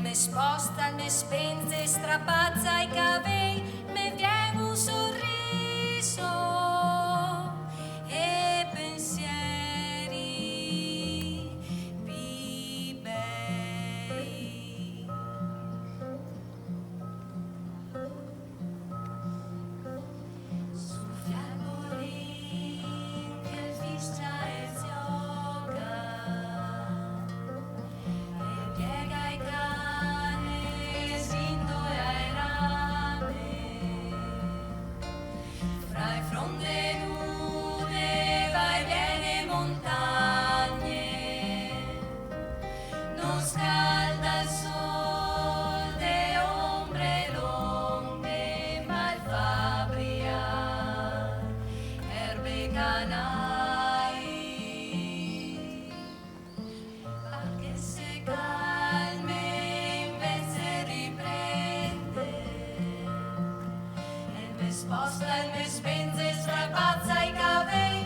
me sposta, me spenze, strapazza i cavei, me viene un sorriso e pensieri più bei. Sul fiabolin che il fiscia e zioga e piega i cane, sindo e ai rame, fra i fronde nude va e viene montagne, non scalda il sol de ombre lunghe, ma il fabriar erbe canai, anche se calme invece riprende, e me sposta e me spenze, strapazza i cavei,